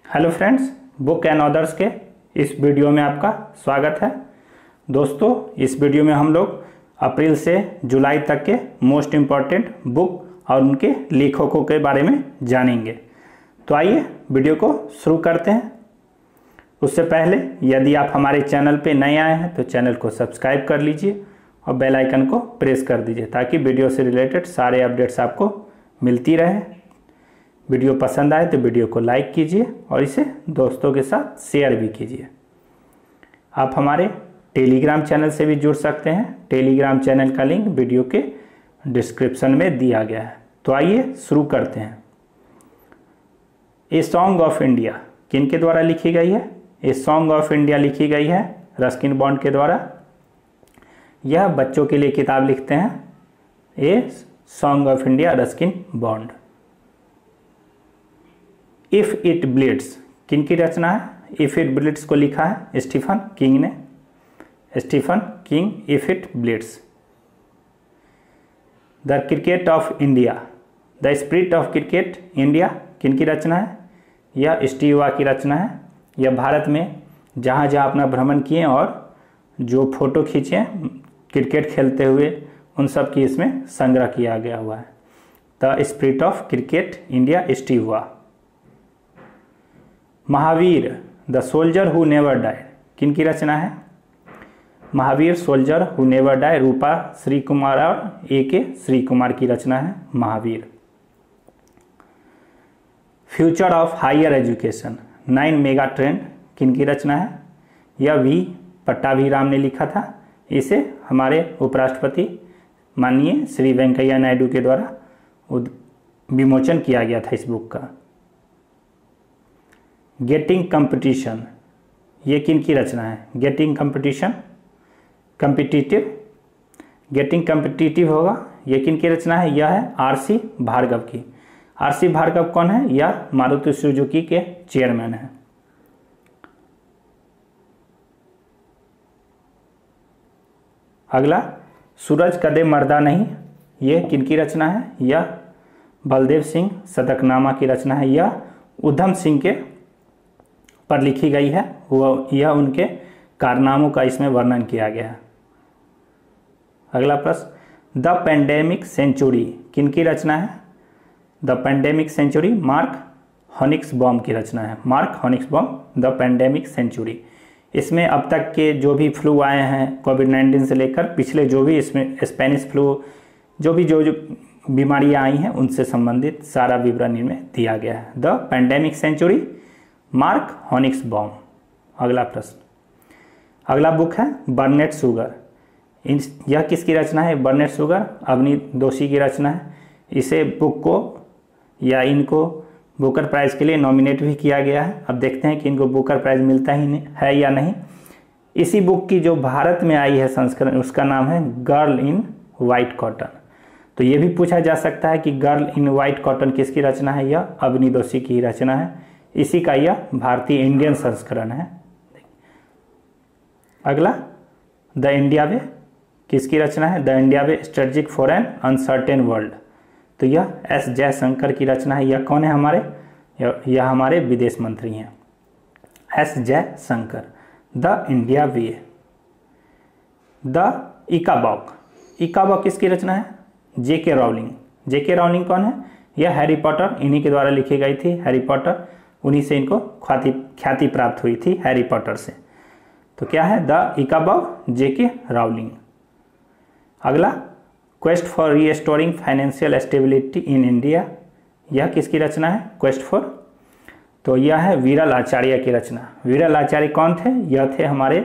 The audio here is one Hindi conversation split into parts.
Hello friends, book and authors के इस वीडियो में आपका स्वागत है। दोस्तों, इस वीडियो में हम लोग अप्रैल से जुलाई तक के मोस्ट इम्पॉर्टेंट बुक और उनके लेखकों के बारे में जानेंगे। तो आइए वीडियो को शुरू करते हैं। उससे पहले यदि आप हमारे चैनल पे नए आए हैं तो चैनल को सब्सक्राइब कर लीजिए और बेल आइकन को प्रेस कर दीजिए ताकि वीडियो से रिलेटेड सारे अपडेट्स आपको मिलती रहे। वीडियो पसंद आए तो वीडियो को लाइक कीजिए और इसे दोस्तों के साथ शेयर भी कीजिए। आप हमारे टेलीग्राम चैनल से भी जुड़ सकते हैं। टेलीग्राम चैनल का लिंक वीडियो के डिस्क्रिप्शन में दिया गया है। तो आइए शुरू करते हैं। ए सॉन्ग ऑफ इंडिया किन के द्वारा लिखी गई है? ए सॉन्ग ऑफ इंडिया लिखी गई है रस्किन बॉन्ड के द्वारा। यह बच्चों के लिए किताब लिखते हैं। A song of India, Ruskin bond. If it bleeds किन की रचना है? इफ़ इट ब्लीड्स को लिखा है स्टीफन किंग ने। Stephen King, if it bleeds. The cricket of India, the spirit of cricket India किन की रचना है? यह स्टीव वा की रचना है। यह भारत में जहाँ जहाँ अपना भ्रमण किए और जो फोटो खींचे क्रिकेट खेलते हुए उन सब की इसमें संग्रह किया गया हुआ है। The spirit of cricket India, Steve Waugh. Mahavir, the soldier who never died किन की रचना है? Mahavir, soldier who never died, Rupa Shri Kumar और ए.के. श्री कुमार की रचना है Mahavir. Future of higher education, 9 mega trend किन की रचना है? यह वी पट्टाभिराम ने लिखा था। इसे हमारे उपराष्ट्रपति माननीय श्री वेंकैया नायडू के द्वारा विमोचन किया गया था इस बुक का। गेटिंग कंपटीशन, ये किन की रचना है? Getting competition, competitive, getting competitive होगा। ये किन की रचना है? यह है आर.सी. भार्गव की। आर.सी. भार्गव कौन है? यह मारुति सुजुकी के चेयरमैन हैं। अगला, सूरज कदे मर्दा नहीं, ये किन की रचना है? यह बलदेव सिंह सदकनामा की रचना है। यह उधम सिंह के पर लिखी गई है। यह उनके कारनामों का इसमें वर्णन किया गया है। अगला प्रश्न, द पेंडेमिक सेंचुरी किन की रचना है? The pandemic century Mark Honigsbaum की रचना है। Mark Honigsbaum, the pandemic century. इसमें अब तक के जो भी फ्लू आए हैं कोविड-19 से लेकर पिछले जो भी इसमें स्पेनिश फ्लू जो बीमारियां आई हैं उनसे संबंधित सारा विवरण इनमें दिया गया है। The pandemic century, Mark Honigsbaum. अगला प्रश्न, अगला बुक है बर्नेट शुगर। यह किसकी रचना है? बर्नेट शुगर अवनी दोषी की रचना है। इसे बुक को या इनको बुकर प्राइज़ के लिए नॉमिनेट भी किया गया है। अब देखते हैं कि इनको बुकर प्राइज़ मिलता ही नहीं है या नहीं। इसी बुक की जो भारत में आई है संस्करण उसका नाम है गर्ल इन वाइट कॉटन। तो ये भी पूछा जा सकता है कि गर्ल इन वाइट कॉटन किसकी रचना है? यह अवनी दोषी की रचना है। इसी का यह भारतीय इंडियन संस्करण है। अगला, द इंडिया वे किसकी रचना है? The India way strategic for an uncertain world. तो यह एस जयशंकर की रचना है। यह कौन है हमारे? यह हमारे विदेश मंत्री हैं, S Jaishankar. The India way. The Ickabog, Ickabog किसकी रचना है? जे.के. राउलिंग। जे.के. राउलिंग कौन है? यह हैरी पॉटर, इन्हीं के द्वारा लिखी गई थी। हैरी पॉटर, उन्हीं से इनको ख्याति प्राप्त हुई थी हैरी पॉटर से। तो क्या है? The Ickabog, J K. राउलिंग। अगला, quest for restoring financial stability in India, यह किसकी रचना है? क्वेस्ट फॉर, तो यह है विरल आचार्य की रचना। विरल आचार्य कौन थे? यह थे हमारे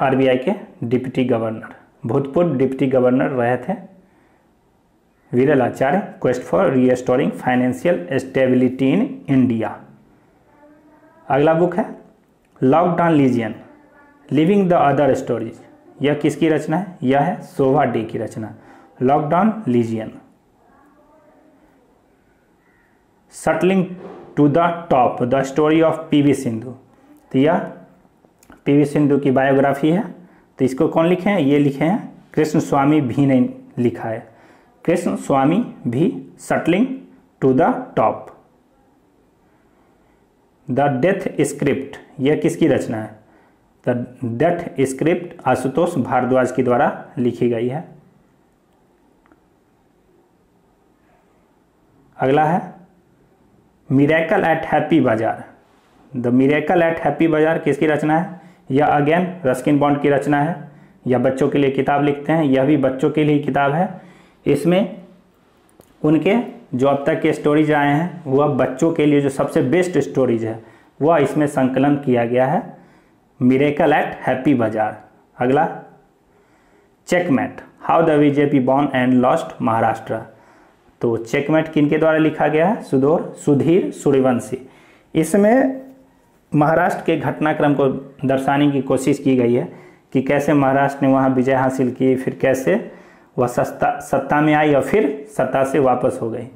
आर.बी.आई के डिप्टी गवर्नर, भूतपूर्व डिप्टी गवर्नर रहे थे Viral Acharya. Quest for restoring financial stability in India. अगला बुक है lockdown liaisons, living the other stories. यह किसकी रचना है? यह है शोभा डे की रचना, lockdown liaisons. Shuttling to the top, the story of P V. Sindhu. तो यह पी.वी. सिंधु की बायोग्राफी है। तो इसको कौन लिखे हैं? ये लिखे हैं कृष्ण स्वामी भी ने लिखा है। कृष्ण स्वामी भी, shuttling to the top. The death script, यह किसकी रचना है? The death script Ashutosh Bhardwaj के द्वारा लिखी गई है। अगला है miracle at happy bazaar. The miracle at happy bazaar किसकी रचना है? यह अगेन रस्किन बॉन्ड की रचना है। यह बच्चों के लिए किताब लिखते हैं, यह भी बच्चों के लिए किताब है। इसमें उनके जो अब तक के स्टोरीज आए हैं वह बच्चों के लिए जो सबसे बेस्ट स्टोरीज है वह इसमें संकलन किया गया है, मिरेकल एट हैप्पी बाजार। अगला checkmate, how the BJP won and lost Maharashtra. तो चेकमेट किनके द्वारा लिखा गया है? सुधीर सूर्यवंशी। इसमें महाराष्ट्र के घटनाक्रम को दर्शाने की कोशिश की गई है कि कैसे महाराष्ट्र ने वहाँ विजय हासिल की, फिर कैसे वह सत्ता में आई और फिर सत्ता से वापस हो गई।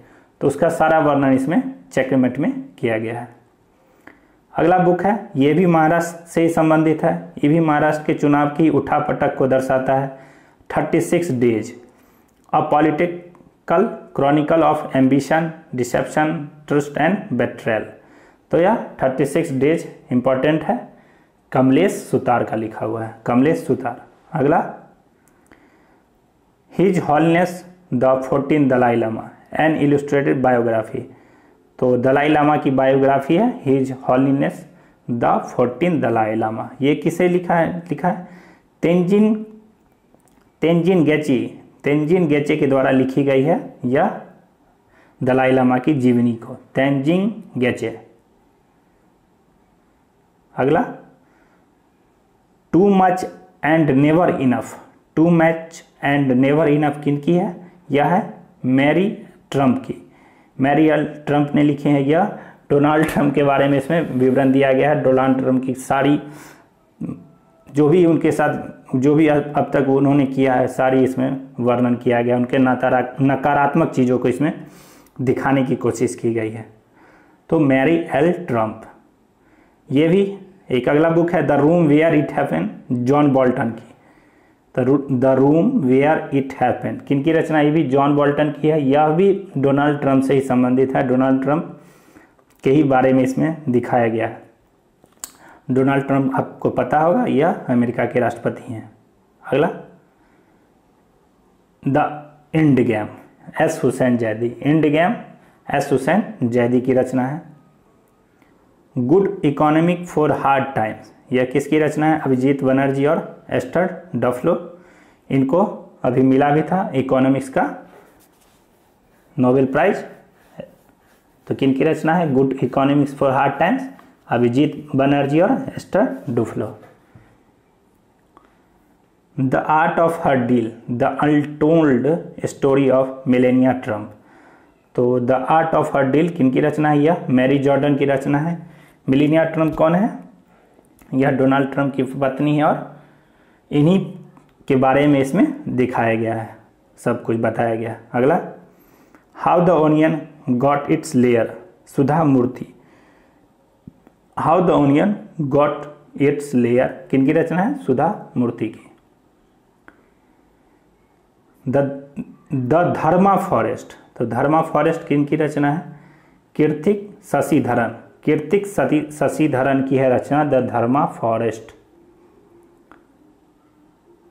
तो उसका सारा वर्णन इसमें चेकमेट में किया गया है। अगला बुक है, ये भी महाराष्ट्र से ही संबंधित है। ये भी महाराष्ट्र के चुनाव की उठापटक को दर्शाता है। 36 days, a political chronicle of ambition, deception, trust and betrayal. तो यह 36 डेज इंपॉर्टेंट है, कमलेश सुतार का लिखा हुआ है, कमलेश सुतार। अगला his holiness the 14 Dalai Lama, an illustrated biography. तो दलाई लामा की बायोग्राफी है his holiness the 14 Dalai Lama. ये किसे लिखा है? तेंजिन गेचे के द्वारा लिखी गई है यह दलाई लामा की जीवनी को, तेंजिन गेचे। अगला too much and never enough, too much and never enough किनकी है? यह है मैरी ट्रंप की, मैरी ट्रंप ने लिखी है। यह डोनाल्ड ट्रंप के बारे में इसमें विवरण दिया गया है। डोनाल्ड ट्रंप की सारी जो भी उनके साथ जो भी अब तक उन्होंने किया है सारी इसमें वर्णन किया गया। उनके नकारात्मक चीज़ों को इसमें दिखाने की कोशिश की गई है। तो मैरी एल ट्रंप। ये भी एक अगला बुक है, the room where it happen, John Bolton की। The room where it happen किनकी रचना? ये भी जॉन बोल्टन की है। यह भी डोनाल्ड ट्रंप से ही संबंधित है। डोनाल्ड ट्रंप के ही बारे में इसमें दिखाया गया है। डोनाल्ड ट्रंप आपको पता होगा, यह अमेरिका के राष्ट्रपति हैं। अगला the end game, S Hussain Zaidi. End game S Hussain Zaidi की रचना है। Good economic for hard times, यह किसकी रचना है? अभिजीत बनर्जी और एस्टर डफलो। इनको अभी मिला भी था इकोनॉमिक्स का नोबेल प्राइज। तो किनकी रचना है? Good economics for hard times, Abhijit Banerjee और Esther Duflo. The art of her deal, the untold story of Melania Trump. तो the art of her deal किनकी रचना है? यह मैरी जॉर्डन की रचना है। मेलेनिया ट्रंप कौन है? यह डोनाल्ड ट्रंप की पत्नी है और इन्हीं के बारे में इसमें दिखाया गया है, सब कुछ बताया गया। अगला how the onion got its layer, Sudha Murty. How the onion got its layer किनकी रचना है? सुधा मूर्ति की। द धर्मा फॉरेस्ट, तो धर्मा फॉरेस्ट किनकी रचना है? कीर्तिक शशिधरन, कीर्तिक शशिधरन की है रचना the dharma forest.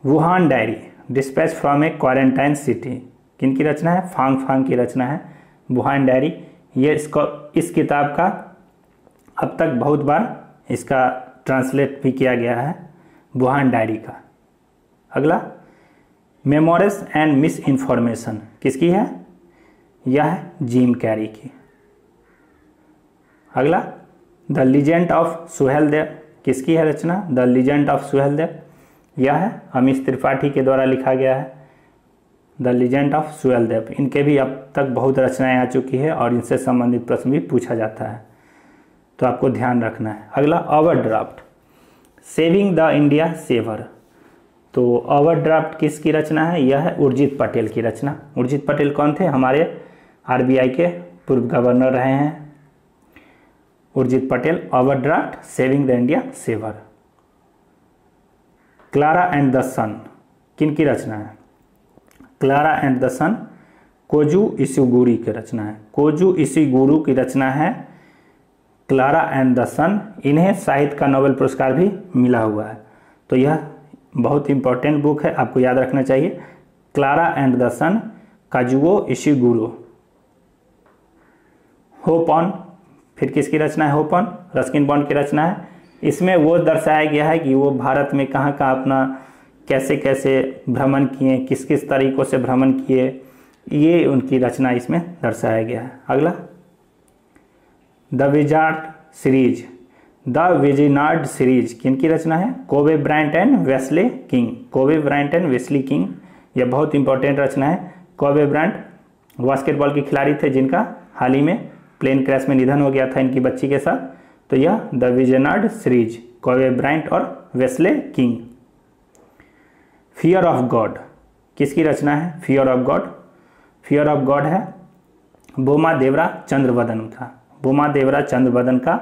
Wuhan diary, dispatch from a quarantine city किनकी रचना है? फांग फांग की रचना है वुहान डायरी। ये इस किताब का अब तक बहुत बार इसका ट्रांसलेट भी किया गया है, वुहान डायरी का। अगला मेमोरीज एंड मिस इन्फॉर्मेशन किसकी है? यह है जिम कैरी की। अगला द लीजेंड ऑफ सुहेलदेव किसकी है रचना? द लीजेंड ऑफ सुहेलदेव, यह है अमीश त्रिपाठी के द्वारा लिखा गया है। द लीजेंड ऑफ सुहेलदेव, इनके भी अब तक बहुत रचनाएं आ चुकी है और इनसे संबंधित प्रश्न भी पूछा जाता है, तो आपको ध्यान रखना है। अगला overdraft, saving the India saver. तो ओवरड्राफ्ट किसकी रचना है? यह है उर्जित पटेल की रचना। उर्जित पटेल कौन थे? हमारे आरबीआई के पूर्व गवर्नर रहे हैं Urjit Patel. Overdraft, saving the India saver. Klara and the sun किनकी रचना है? Klara and the sun Kazuo Ishiguro की रचना है। कोजू इशिगुरु की रचना है क्लारा एंड द सन, इन्हें साहित्य का नोबेल पुरस्कार भी मिला हुआ है। तो यह बहुत इंपॉर्टेंट बुक है, आपको याद रखना चाहिए। Clara and the sun, Kazuo Ishiguro. Hope on, फिर किसकी रचना है? होप ऑन रस्किन बॉन्ड की रचना है। इसमें वो दर्शाया गया है कि वो भारत में कहाँ कहाँ अपना कैसे कैसे भ्रमण किए, किस किस तरीक़ों से भ्रमण किए, ये उनकी रचना इसमें दर्शाया गया है। अगला the wizard series, the wizenard series किनकी रचना है? Kobe Bryant and Wesley King. Kobe Bryant and Wesley King, यह बहुत इंपॉर्टेंट रचना है। कोबे ब्रायंट बास्केटबॉल के खिलाड़ी थे जिनका हाल ही में प्लेन क्रैश में निधन हो गया था इनकी बच्ची के साथ। तो यह the wizenard series, Kobe Bryant और Wesley king. Fear of God किसकी रचना है? Fear of God, fear of God है बोमा देवरा चंद्रवदन का। बोमा देवरा चंद्रवदन का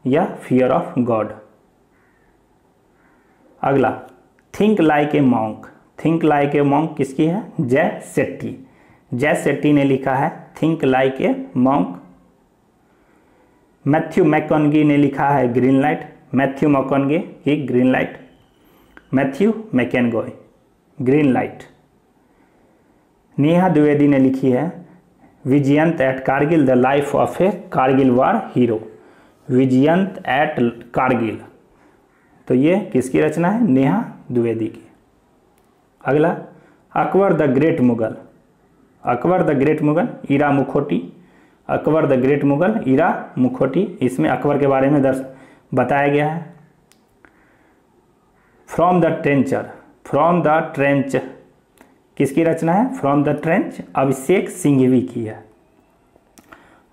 यह फियर ऑफ गॉड। अगला think like a monk, think like a monk किसकी है? जय सेट्टी। जय सेट्टी ने लिखा है think like a monk. Matthew McConaughey ने लिखा है ग्रीन लाइट। मैथ्यू मैकॉनगी की green light, Matthew McConaughey green light. Neha Dwivedi ने लिखी है Vijyant at Kargil, the life of a Kargil war hero. Vijyant at Kargil, तो ये किसकी रचना है? नेहा द्विवेदी की। अगला Akbar the great Mughal, Akbar the great Mughal Ira Mukhoty. Akbar the great Mughal Ira Mukhoty, इसमें अकबर के बारे में बताया गया है। From the trencher, from the trench किसकी रचना है? From the trench Abhishek Singhvi की है।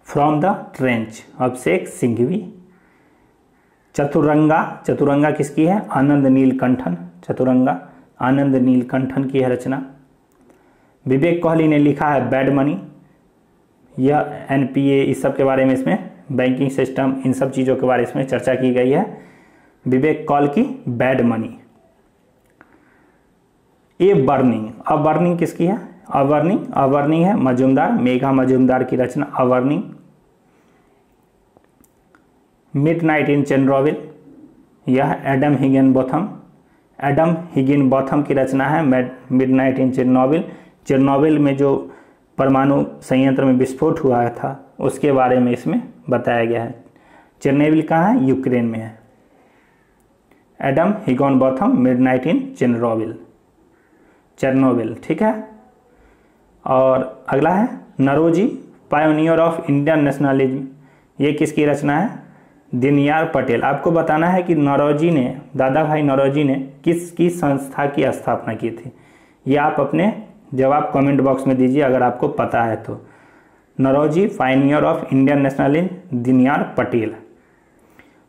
From the trench Abhishek Singhvi. Chaturanga, Chaturanga किसकी है? आनंद नीलकंठन। चतुरंगा आनंद नीलकंठन की है रचना। विवेक कोहली ने लिखा है बैड मनी। यह एनपीए इस सब के बारे में, इसमें बैंकिंग सिस्टम इन सब चीज़ों के बारे में चर्चा की गई है। विवेक कौल की bad money. A burning, a burning किसकी है? अ बर्निंग, अ बर्निंग है मजुमदार, मेघा मजुमदार की रचना a burning. Midnight in Chernobyl, यह एडम हिगिनबॉथम, एडम हिगिनबॉथम की रचना है मिडनाइट इन चेरनोबिल। चेरनोबिल में जो परमाणु संयंत्र में विस्फोट हुआ था उसके बारे में इसमें बताया गया है। चेरनोबिल कहाँ है? यूक्रेन में है। Adam हिगिनबॉथम midnight in Chernobyl, Chernobyl, ठीक है। और अगला है Naoroji pioneer of Indian nationalism, ये किसकी रचना है? दीनदयाल पटेल। आपको बताना है कि नौरोजी ने, दादा भाई नौरोजी ने किसकी संस्था की स्थापना की थी, ये आप अपने जवाब कमेंट बॉक्स में दीजिए अगर आपको पता है तो। Naoroji pioneer of Indian nationalism Deendayal Patel.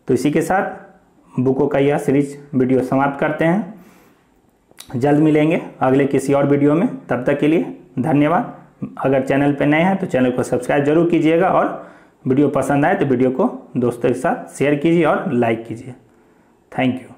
तो इसी के साथ बुकों का यह सीरीज वीडियो समाप्त करते हैं। जल्द मिलेंगे अगले किसी और वीडियो में, तब तक के लिए धन्यवाद। अगर चैनल पर नए हैं तो चैनल को सब्सक्राइब जरूर कीजिएगा और वीडियो पसंद आए तो वीडियो को दोस्तों के साथ शेयर कीजिए और लाइक कीजिए। Thank you.